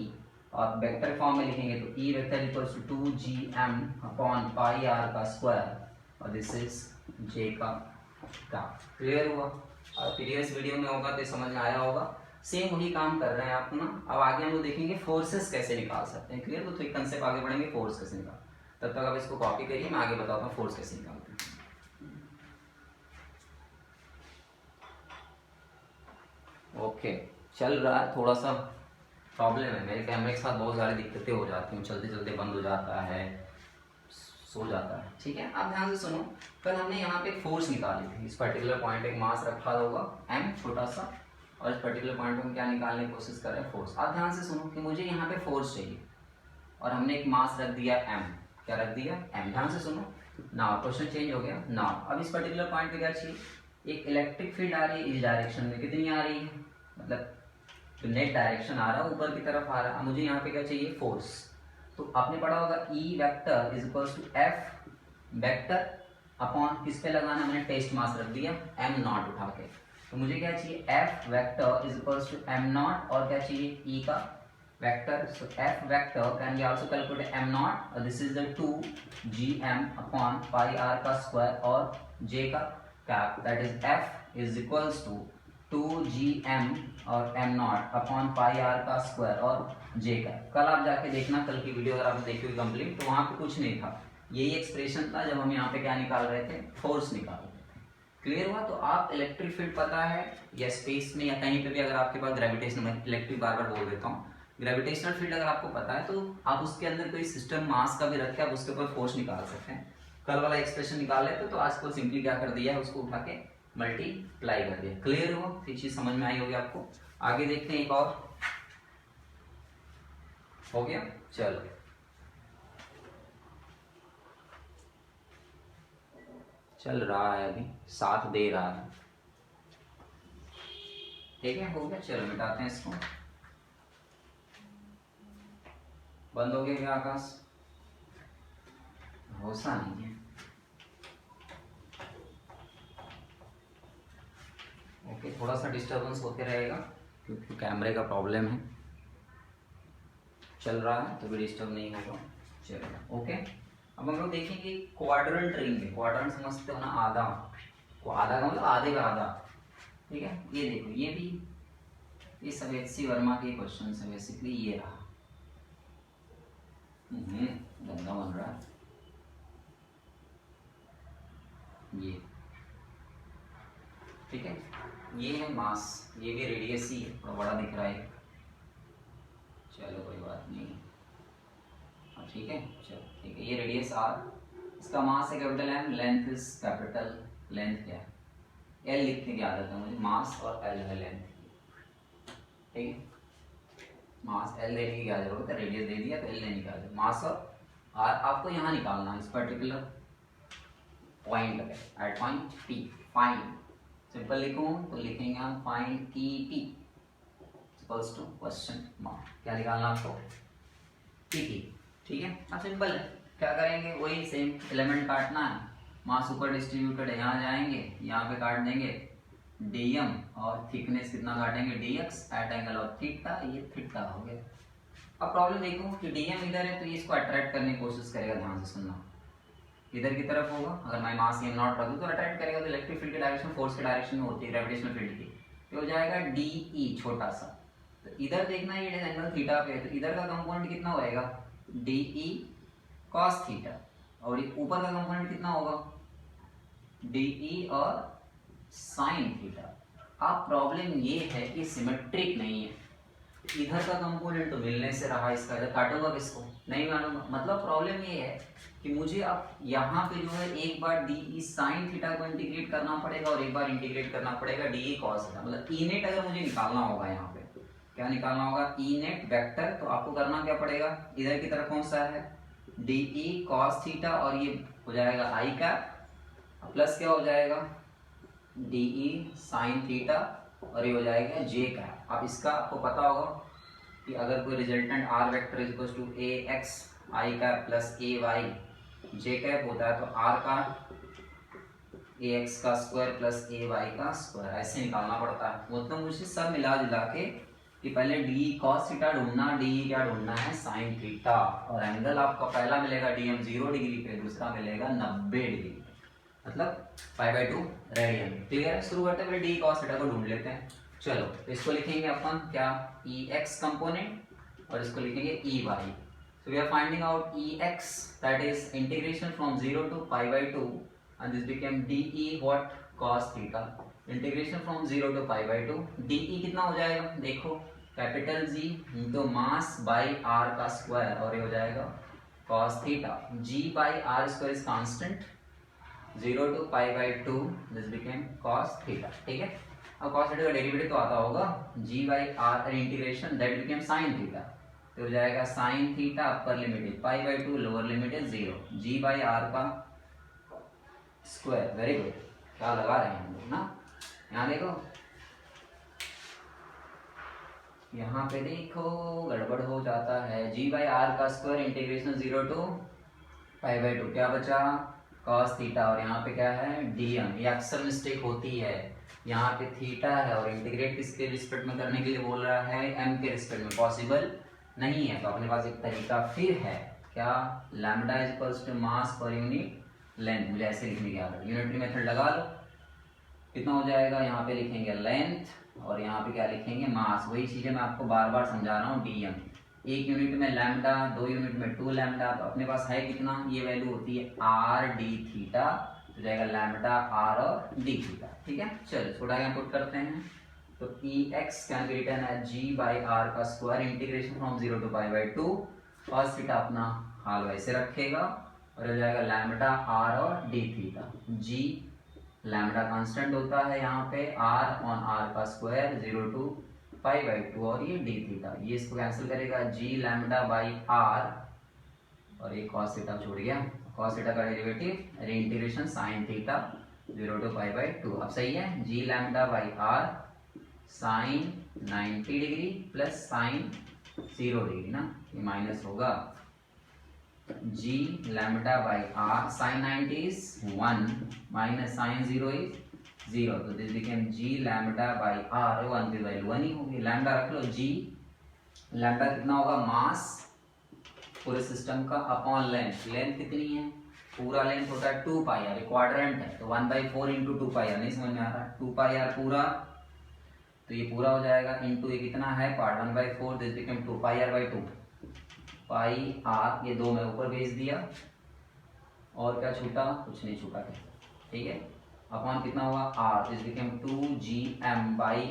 और वेक्टर फॉर्म में लिखेंगे तो E vector equals to 2gm upon pi R का square, और this is J का। क्लियर हुआ? और प्रीवियस वीडियो में होगा तो समझ में आया होगा, सेम वही काम कर रहे हैं आप ना। अब आगे हम लोग देखेंगे फोर्सेस कैसे निकाल सकते हैं, क्लियर। तो एक कंसेप्ट आगे बढ़ेंगे, फोर्स कैसे निकाल, तब तक आप इसको कॉपी करिए, मैं आगे बताता हूँ फोर्स कैसे निकालते हैं। ओके, चल रहा है, थोड़ा सा प्रॉब्लम है, मेरे कैमरे के साथ बहुत सारी दिक्कतें हो जाती हैं, चलते चलते बंद हो जाता है, सो जाता है, ठीक है। आप ध्यान से सुनो, कल हमने यहाँ पे फोर्स निकाली थी, इस पर्टिकुलर पॉइंट एक मास रखा होगा m छोटा सा, और इस पर्टिकुलर पॉइंट में क्या निकालने की कोशिश कर रहे हैं, फोर्स। आप ध्यान से सुनो कि मुझे यहाँ पे फोर्स चाहिए और हमने एक मास रख दिया m, क्या रख दिया m। ध्यान से सुनो, नाउ क्वेश्चन चेंज हो गया। नाउ अब इस पर्टिकुलर पॉइंट पे क्या चाहिए, एक इलेक्ट्रिक फील्ड आ रही है इस डायरेक्शन में, कितनी आ रही है, मतलब तो नेट डायरेक्शन आ रहा है ऊपर की तरफ आ रहा है। मुझे यहाँ पे क्या चाहिए, फोर्स। तो आपने पढ़ा होगा E vector is equals to F vector upon किस पे लगाना, मैंने टेस्ट मास रख दिया एम नॉट उठा के। तो मुझे क्या चाहिए, F vector is equals to M nought और क्या चाहिए, ई का vector. So F vector can be also calculated M nought और this is the 2gm upon pi R का स्क्वायर और j का cap, that is F is equals to 2gm और m nought upon pi R का square और j का। कल आप जाके देखना, कल की वीडियो अगर आपने देखी हुई कंप्लीट, तो वहां पे कुछ नहीं था, यही एक्सप्रेशन था जब हम यहाँ पे क्या निकाल रहे थे, फोर्स निकाल रहे थे। क्लियर हुआ। तो आप इलेक्ट्रिक फील्ड पता है या स्पेस में या कहीं पे भी अगर आपके पास ग्रेविटेशनल, इलेक्ट्रिक बार बार बोल देता हूँ, ग्रेविटेशनल फील्ड अगर आपको पता है तो आप उसके अंदर कोई सिस्टम मास का भी रख के आप उसके ऊपर फोर्स निकाल सकते हैं। कल वाला एक्सप्रेशन निकाल लेते तो आज को सिंपली क्या कर दिया है, उसको उठा के मल्टीप्लाई कर दिया। क्लियर हुआ, ये चीज समझ में आई होगी आपको। आगे देखते हैं, एक और हो गया। चलो चल रहा है, अभी साथ दे रहा है, ठीक है, हो गया। चलो मिटाते हैं इसको। बंद हो गया क्या आकाश, भरोसा नहीं है। ओके, थोड़ा सा डिस्टरबेंस होते रहेगा क्योंकि कैमरे का प्रॉब्लम है। चल रहा है तो भी डिस्टर्ब नहीं होगा। चलो ओके, अब हम लोग देखेंगे क्वाड्रेंट रिंग में। क्वाड्रेंट समझते हो ना, आधा, आधा का मतलब आधे का आधा, ठीक है। ये देखो, ये भी ये सब HC वर्मा के क्वेश्चन है बेसिकली। ये रहा, गंदा बन रहा है ये, ठीक है। ये है मास, ये भी रेडियस ही है, थोड़ा बड़ा दिख रहा है, चलो कोई बात नहीं, ठीक है। चलो ठीक है, ये रेडियस आर, इसका मास है capital M, length is capital, length क्या है, एल लिखने की आदत है मुझे, मास और एल है लेंथ, ठीक है। मास एल देने की क्या जरूरत है, रेडियस दे दिया तो एल लेने की आदत। मास और आर आपको यहाँ निकालना है, इस पर्टिकुलर पॉइंट पे, at point P. Find, simple लिखूं तो लिखेंगे हम find E P equals to question mark. क्या निकालना आपको, पी पी, ठीक है। अब सिंपल है, क्या करेंगे, वही सेम एलिमेंट काटना है, मास ऊपर डिस्ट्रीब्यूटेड है, यहाँ जाएंगे, यहाँ पे काट देंगे डीएम और थिकनेस कितना काटेंगे, dx at angle of theta, ये थीटा हो गया। अब प्रॉब्लम देखो कि डीएम इधर है तो ये इसको अट्रैक्ट करने की कोशिश करेगा, ध्यान से सुनना, इधर की तरफ होगा। अगर मैं मास एम नॉट रख दूं तो अट्रैक्ट करेगा, तो इलेक्ट्रिक फील्ड की डायरेक्शन फोर्स के डायरेक्शन में होती है, ग्रेविटेशनल फील्ड की, तो हो जाएगा डी छोटा सा। तो इधर देखना ये एंगल थीटा पे है, तो इधर का कंपोनेंट कितना होएगा, डी कॉस थीटा, और ऊपर का कंपोनेंट कितना होगा, डी और साइन थीटा। अब प्रॉब्लम ये है कि सिमेट्रिक नहीं है, इधर का कंपोनेंट तो मिलने से रहा, इसका इधर काटूंगा किसको, नहीं मानूंगा। मतलब प्रॉब्लम ये है कि मुझे अब यहाँ पे जो है एक बार डी साइन थीटा को इंटीग्रेट करना पड़ेगा और एक बार इंटीग्रेट करना पड़ेगा डी कॉस थीटा। मतलब ई नेट अगर मुझे निकालना होगा, यहाँ पे क्या निकालना होगा, ई नेट वेक्टर, तो आपको करना क्या पड़ेगा, इधर की तरफ कौन सा है, डी कॉस थीटा, और ये हो जाएगा आई कैप, प्लस क्या हो जाएगा, डी साइन थीटा, और ये हो जाएगा जे कैप। अब इसका आपको पता होगा कि अगर कोई resultant R vector is equal to A X I cap plus A Y J cap होता है, तो आर का ए एक्स का स्क्वायर प्लस ए वाई का स्क्वायर, ऐसे निकालना पड़ता है। मतलब मुझे सब मिला जुला के कि पहले डी कॉस थीटा ढूंढना, डी क्या ढूंढना है, साइन थीटा, और एंगल आपका पहला मिलेगा डीएम 0 डिग्री पे, दूसरा मिलेगा 90 डिग्री, मतलब π/2 रेडियन। क्लियर है, शुरू करते हैं, डी कॉस थीटा को ढूंढ लेते हैं। चलो तो इसको लिखेंगे अपन क्या, ई एक्स कंपोनेंट, और इसको लिखेंगे E Y. So we are finding out Ex, that is integration from 0 to π/2, and this became dE what, cos theta, integration from 0 to π/2, dE कितना हो जाएगा, देखो कैपिटल G तो मास बाई r का square, और ये हो जाएगा cos theta, G by r square is constant, 0 to π/2, this became cos theta, ठीक है। अब cos थीटा का डेरिवेटिव तो आता होगा, G by r integration, that became sin थीटा, तो हो जाएगा sine theta upper limit is pi by 2, lower limit is 0, G by R का स्क्वायर। वेरी गुड, क्या लगा रहे हैं हम लोग ना। यहाँ देखो, यहाँ पे देखो गड़बड़ हो जाता है। जी बाई आर का square integration 0 to pi by 2, क्या बचा cos थीटा, और यहाँ पे क्या है dm। ये अक्सर मिस्टेक होती है, यहाँ पे थीटा है और इंटीग्रेट किसके रिस्पेक्ट में करने के लिए बोल रहा है, m के रिस्पेक्ट में, पॉसिबल नहीं है। तो अपने पास एक तरीका फिर है, क्या, lambda is equals to mass per unit length. मुझे ऐसे लिखने की आदत, यूनिटरी मेथड लगा लो, कितना हो जाएगा, यहाँ पे लिखेंगे लेंथ और यहाँ पे क्या लिखेंगे मास। वही चीजें मैं आपको बार बार समझा रहा हूँ, dm। एक यूनिट में लैम्डा, 2 यूनिट में 2 लैम्डा, तो अपने पास है कितना, ये वैल्यू होती है आर डी थीटा, तो जाएगा लैम्डा आर और डी थीटा। ठीक है, चलो छोटा यहाँ पुट करते हैं। तो E X can be written as G by R का square integration from 0 to pi by 2। cos theta अपना हाल वैसे रखेगा और हो जाएगा लैम्डा आर और D theta. G lambda constant होता है यहाँ पे, आर ऑन आर का स्क्वायर 0 टू पाई बाई 2, और ये डी थीटा, ये इसको कैंसिल करेगा, जी लैम्डा बाई आर, और ये cos थीटा छूट गया। cos थीटा का derivative reintegration sin theta 0 to pi by 2। अब सही है, G lambda by R sine 90 degree plus sine 0 degree ना, ये माइनस होगा, G lambda by R sine 90 is 1 minus sine 0 is 0, तो this became G lambda by R, 1 की value 1 ही होगी। Lambda रख लो, जी लैम्डा कितना होगा, मास पूरे सिस्टम का अपॉन लेंथ। लेंथ कितनी है, पूरा लेंथ होता है 2 पाई आर, क्वाड्रेंट है तो 1/4 इंटू 2 पाई आर। नहीं समझ में आ रहा, 2 पाई आर पूरा, तो ये पूरा हो जाएगा इंटू ये कितना है part 1/4, this became 2 pi R by 2। Pi R ये 2 में ऊपर भेज दिया, और क्या छूटा, कुछ नहीं छूटा, ठीक है। अपॉन कितना हुआ R, this became 2gm by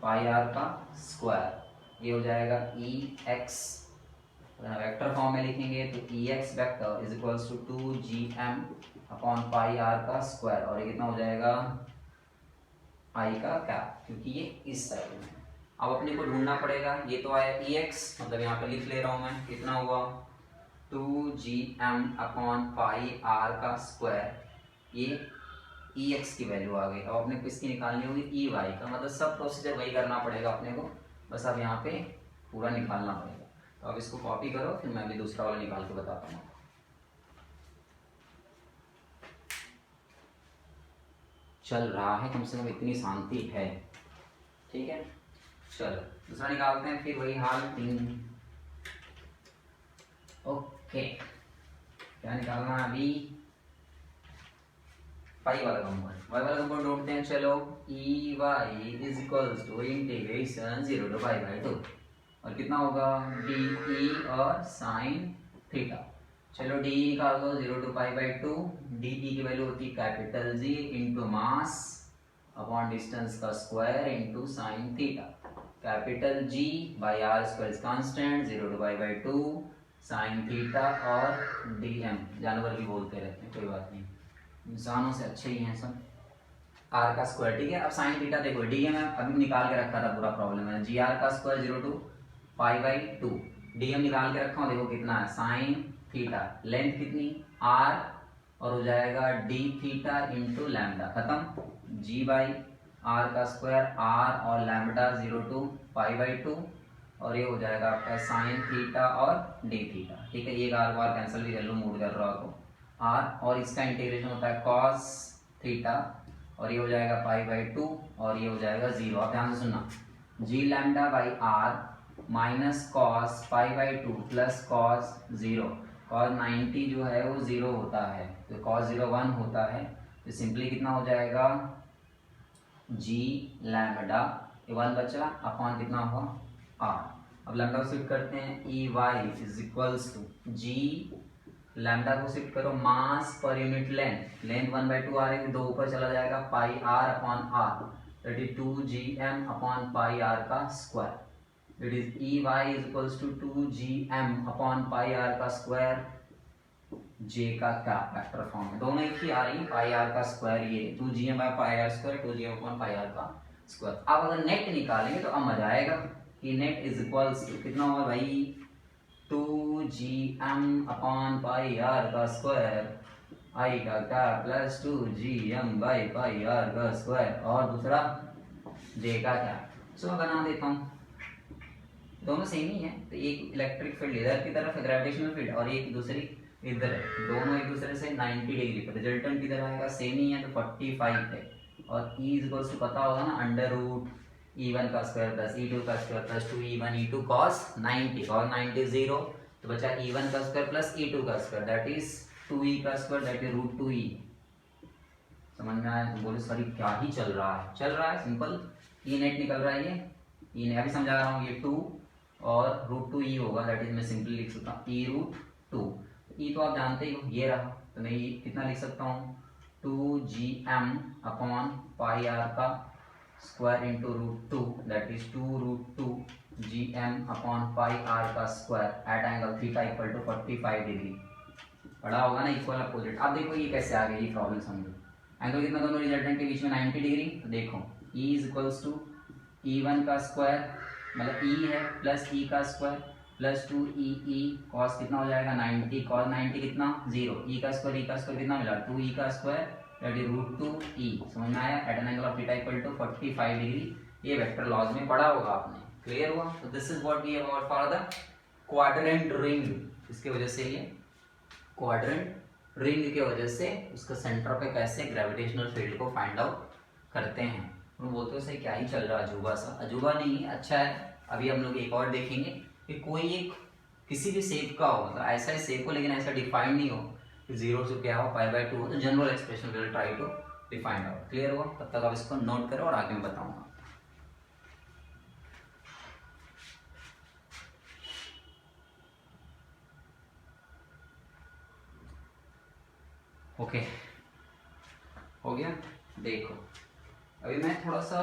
pi R का स्क्वायर। ये हो जाएगा ई एक्स, वेक्टर फॉर्म में लिखेंगे तो E x vector is equals to 2gm upon pi R का स्क्वायर, और ये कितना हो जाएगा आई का कैप, क्योंकि ये इस साइड में। अब अपने को ढूंढना पड़ेगा, ये तो आया ई एक्स, मतलब यहाँ पे लिख ले रहा हूँ मैं, कितना हुआ 2gm अपॉन पाई आर का स्क्वायर, ये ई एक्स की वैल्यू आ गई। अब अपने को इसकी निकालनी होगी ई वाई का, मतलब सब प्रोसीजर वही करना पड़ेगा अपने को, बस अब यहाँ पे पूरा निकालना पड़ेगा। तो अब इसको कॉपी करो, फिर मैं भी दूसरा वाला निकाल के बताता हूँ। चल रहा है, कम से कम इतनी शांति है, ठीक है। चलो दूसरा निकालते हैं, फिर वही हाल 3। ओके, क्या निकालना है अभी, पाई वाला कंपोनेंट, वाई वाला कंपोनेंट ढूंढते हैं। चलो E Y is equals to integration 0 to pi by 2, और कितना होगा डी ई और साइन थीटा। चलो डी ई निकाल दो, 0 to pi by 2, D E की वैल्यू होती है capital G into mass upon distance का square into sine theta. Capital G by R square is constant, 0 to pi by 2 sine theta, और D M, जानवर भी बोलते रहते हैं, कोई बात नहीं, इंसानों से अच्छे ही हैं सब, आर का स्क्वायर, ठीक है। अब साइन थीटा देखो, डी एम अभी निकाल के रखा था, पूरा प्रॉब्लम है, जी आर का square 0 to pi by 2, D M निकाल के रखा हूँ, देखो कितना है साइन थीटा, लेंथ कितनी आर, और हो जाएगा डी थीटा इंटू लैम्डा, खत्म, जी बाई आर का स्क्वायर आर और लैम्डा 0 टू पाई बाई 2, और ये हो जाएगा आपका साइन थीटा और डी थीटा, ठीक है। ये आर बार कैंसिल भी कर लो, मूड कर रहा हो तो आर, और इसका इंटीग्रेशन होता है कॉस थीटा, और ये हो जाएगा पाई बाई 2, और ये हो जाएगा 0। आप ध्यान से सुनना, G lambda by R minus cos pi by 2 plus cos 0, cos 90 जो है वो 0 होता है, तो कॉस 0 1 होता है, तो सिंपली कितना हो जाएगा जी लैम्डा, ये 1 बचा, अपॉन कितना हुआ आर। अब लैम्डा को शिफ्ट करते हैं, E Y is equals to G lambda को शिफ्ट करो mass per unit length, length 1/2 आ रही है, 2 ऊपर चला जाएगा, pi R upon R, that is 2gm upon pi R का square, that is E Y is equals to 2gm upon pi R का square, J का क्या फैक्टर फॉर्म है, दोनों एक ही आ रही है, पाई आर का स्क्वायर, ये 2gm by pi R square, 2gm upon pi R का स्क्वायर। अब अगर नेट निकालेंगे तो अब मजा आएगा, E net is equals to कितना होगा भाई 2gm अपॉन पाई आर का स्क्वायर आई का क्या plus 2gm by pi R का स्क्वायर और दूसरा जे का क्या। सो मैं बना देता हूँ, दोनों सेम ही है। तो एक इलेक्ट्रिक फील्ड इधर की तरफ है ग्रेविटेशनल फील्ड और एक दूसरी इधर है, दोनों एक दूसरे से 90 डिग्री पर, रिजल्टेंट किधर आएगा सेम ही है तो 45 है। और ई इक्वल्स टू पता होगा ना अंडर रूट E1 का स्क्वायर प्लस E2 का square plus 2E1 E2 cos 90 और 90 0 तो बचा E1 का स्क्वायर प्लस E2 का स्क्वायर दैट इज 2E का square that is root 2E। समझ में आया? तो बोले सॉरी क्या ही चल रहा है सिंपल। ई नेट निकल रहा है, ये ई नेट अभी समझा रहा हूँ, ये 2 और रूट 2E होगा दैट इज मैं सिंपली लिख सकता हूँ E रूट 2। ई तो आप जानते ही हो ये रहा, तो मैं ये कितना लिख सकता हूँ 2gm अपॉन पाई आर का square into root 2 that is 2 root 2 gm upon pi R का square at angle theta equal to 45 degree. पढ़ा होगा ना इक्वल अपोजिट। अब देखो ये कैसे आ गई, ये प्रॉब्लम समझो। एंगल कितना दोनों रिजल्टेंट के बीच में 90 डिग्री। तो देखो E is equals to E1 का स्क्वायर मतलब E है प्लस E का स्क्वायर प्लस 2E कॉस कितना हो जाएगा 90 कॉस 90 कितना 0 E का स्क्वायर कितना मिला 2E का square that is root 2E। समझ में आया? At an angle of theta equal to 45 degree. ये वेक्टर लॉज में पढ़ा होगा आपने, क्लियर हुआ? तो this is what we have about for the quadrant ring. इसके वजह से ये क्वाड्रेंट रिंग के वजह से उसका सेंटर पे कैसे ग्रेविटेशनल फील्ड को फाइंड आउट करते हैं। हम बोलते हो सही क्या ही चल रहा है, अजूबा सा। अजूबा नहीं है, अच्छा है। अभी हम लोग एक और देखेंगे कि कोई एक किसी भी शेप का हो, मतलब ऐसा ही शेप हो लेकिन ऐसा डिफाइंड नहीं हो कि 0 से क्या हो π/2 हो, तो general expression will try to defined out. Clear हुआ? तब तक आप इसको नोट करो और आगे मैं बताऊंगा। ओके हो गया। देखो अभी मैं थोड़ा सा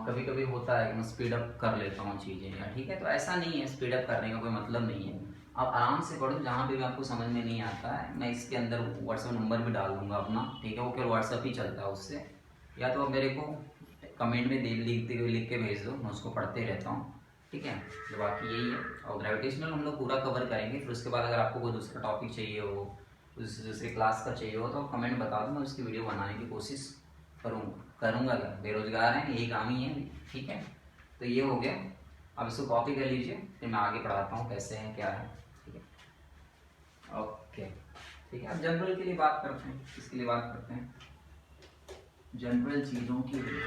कभी कभी होता है कि मैं स्पीड अप कर लेता हूँ चीज़ें या ठीक है, तो ऐसा नहीं है, स्पीड अप करने का कोई मतलब नहीं है। आप आराम से पढ़ो, जहाँ पे भी आपको समझ में नहीं आता है मैं इसके अंदर व्हाट्सएप नंबर भी डाल दूंगा अपना, ठीक है? वो केवल व्हाट्सएप ही चलता है उससे, या तो आप मेरे को कमेंट में लिख के भेज दो, मैं उसको पढ़ते रहता हूँ, ठीक है? तो बाकी यही है। और ग्रेविटेशनल हम लोग पूरा कवर करेंगे, फिर उसके बाद अगर आपको कोई दूसरा टॉपिक चाहिए हो, दूसरे क्लास का चाहिए हो तो कमेंट बता दो, मैं उसकी वीडियो बनाने की कोशिश करूँगा। क्या बेरोजगार हैं, यही काम ही है, ठीक है? तो ये हो गया। अब इसको कॉपी कर लीजिए, फिर मैं आगे पढ़ाता हूँ कैसे है क्या है, ठीक है? ओके ठीक है। अब जनरल के लिए बात करते हैं, किसके लिए बात करते हैं? जनरल चीज़ों के लिए।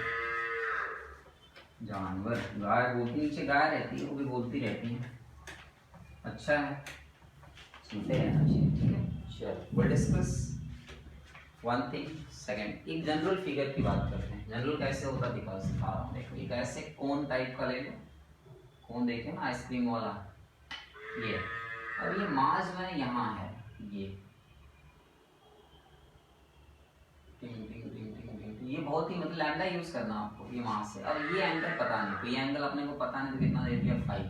जानवर, गाय बोलती, नीचे गाय रहती है वो भी बोलती रहती है, अच्छा है, सुनते रहना चाहिए, ठीक है? चलो will discuss one thing. Second एक जनरल फिगर की बात करते हैं। जनरल कैसे होता दिखा रहा हूँ, देखो एक ऐसे कोन टाइप का ले लो, कोन देखे ना आइसक्रीम वाला, ये अब ये मास जो है यहाँ है, ये टिंग टिंग टिंग टिंग टिंग, ये बहुत ही मतलब लैम्डा यूज करना आपको, ये मास है। अब ये एंगल पता नहीं, तो ये एंगल अपने को पता नहीं, तो कितना दे दिया 5,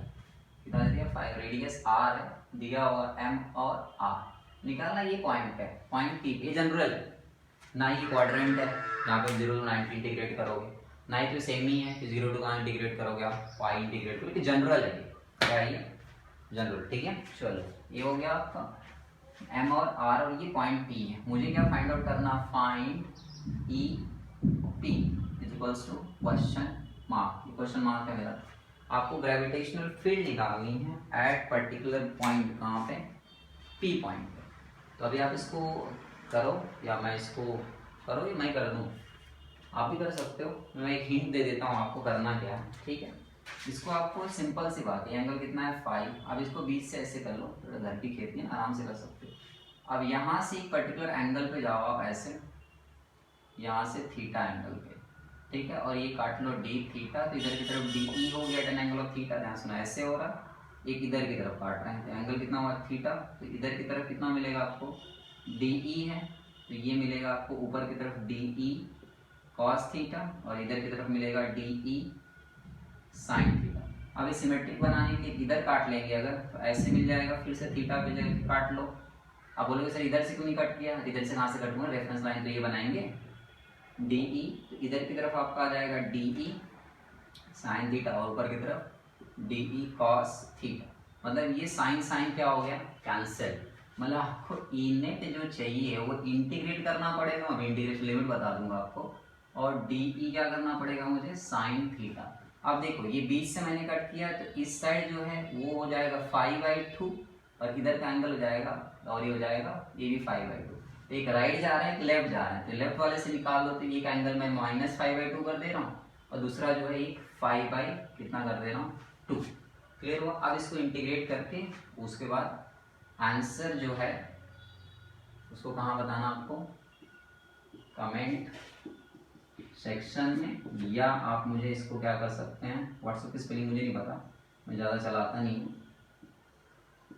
कितना दे दिया 5, रेडियस r है दिया हुआ m और r, निकालना ये पॉइंट है, पॉइंट P। ये जनरल है, ना ही क्वाड्रेंट है जहाँ पे 0 to 90 इंटीग्रेट करोगे, ना ही तो सेम ही है कि 0 to कहाँ इंटीग्रेट करोगे आप पाई इंटीग्रेट करोगे, जनरल है ये, क्या है ये? जनरल, ठीक है? चलो ये हो गया आपका m और r और ये पॉइंट P है। मुझे क्या फाइंड आउट करना, find E P is equals to question mark, ये क्वेश्चन मार्क है मेरा। आपको ग्रेविटेशनल फील्ड निकालनी है एट पर्टिकुलर पॉइंट, कहाँ पे? P पॉइंट पे। तो अभी आप इसको करो या मैं इसको करो या मैं कर दूँ, आप भी कर सकते हो, मैं एक हिंट दे देता हूँ आपको करना क्या है, ठीक है? इसको आपको सिंपल सी बात है, एंगल कितना है 5, अब इसको बीच से ऐसे कर लो, थोड़ा घर की खेती है आराम से कर सकते हो। अब यहाँ से एक पर्टिकुलर एंगल पे जाओ आप ऐसे, यहाँ से थीटा एंगल पे, ठीक है? और ये काट लो डी थीटा, तो इधर की तरफ डी ई हो गया at an angle of theta, ध्यान सुना ऐसे हो रहा, एक इधर की तरफ काट रहे हैं, तो एंगल कितना हुआ थीटा, तो इधर की तरफ कितना मिलेगा आपको डी ई है, तो ये मिलेगा आपको ऊपर की तरफ डी ई कॉस थीटा और इधर की तरफ मिलेगा डी ई साइन थीटा। अब इस सिमेट्रिक बनाने के इधर काट लेंगे अगर, तो ऐसे मिल जाएगा, फिर से थीटा पे जाकर काट लो। अब बोलोगे सर इधर से क्यों नहीं कट किया, इधर से कहाँ से कटूंगा, रेफरेंस लाइन तो ये बनाएंगे डी ई, तो इधर की तरफ आपका आ जाएगा डी ई साइन थीटा और ऊपर की तरफ डी ई कॉस थीटा, मतलब ये साइन साइन क्या हो गया, कैंसिल। मतलब आपको इनेट जो चाहिए वो इंटीग्रेट करना पड़ेगा, मैं इंटीग्रेशन लिमिट बता दूंगा आपको, और डी ई क्या करना पड़ेगा मुझे, साइन थीटा। अब देखो ये बीच से मैंने कट किया तो इस साइड जो है वो हो जाएगा 5/2 और इधर का एंगल हो जाएगा, और ये हो जाएगा ये भी 5/2। एक राइट जा रहा है एक लेफ्ट जा रहा है, तो लेफ्ट वाले से निकाल दो, तो एक एंगल मैं -5/2 कर दे रहा हूँ और दूसरा जो है एक 5 बाई कितना कर दे रहा हूँ 2। क्लियर हुआ। अब इसको इंटीग्रेट करके उसके बाद आंसर जो है उसको कहाँ बताना आपको, कमेंट सेक्शन में, या आप मुझे इसको क्या कर सकते हैं, व्हाट्सएप की स्पेलिंग मुझे नहीं पता, मैं ज़्यादा चलाता नहीं हूँ,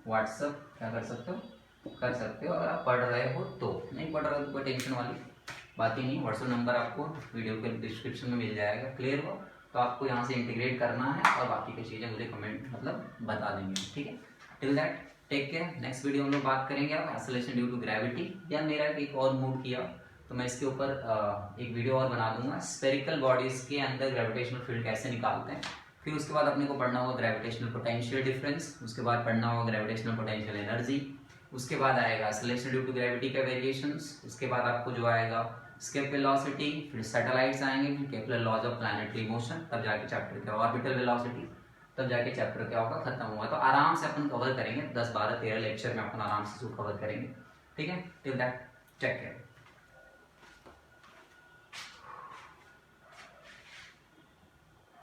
व्हाट्सएप क्या कर सकते हो, कर सकते हो। अगर आप पढ़ रहे हो तो, नहीं पढ़ रहे हो तो कोई टेंशन वाली बात ही नहीं, व्हाट्सएप नंबर आपको वीडियो के डिस्क्रिप्शन में मिल जाएगा। क्लियर हो, तो आपको यहाँ से इंटीग्रेट करना है और बाकी की चीज़ें मुझे कमेंट मतलब बता देंगे, ठीक है। Till that take care, next video हम लोग बात करेंगे अब एक्सेलरेशन ड्यू टू ग्रेविटी, या मेरा एक और मूड किया तो मैं इसके ऊपर एक वीडियो और बना दूंगा, स्फेरिकल बॉडीज के अंदर ग्रेविटेशनल फील्ड कैसे निकालते हैं। फिर उसके बाद अपने को पढ़ना होगा ग्रेविटेशनल पोटेंशियल डिफरेंस, उसके बाद पढ़ना होगा ग्रेविटेशनल पोटेंशियल एनर्जी, उसके बाद आएगा एक्सेलरेशन ड्यू टू ग्रेविटी का वेरिएशंस, उसके बाद आपको जो आएगा स्केप वेलोसिटी, फिर सैटेलाइट्स आएंगे, फिर Kepler laws of planetary motion, तब जाके चैप्टर क्या, ऑर्बिटल वेलोसिटी, तब जाके चैप्टर क्या होगा, खत्म होगा। तो आराम से अपन कवर करेंगे, 10 12 13 लेक्चर में अपन आराम से कवर करेंगे, ठीक है। Till that take care.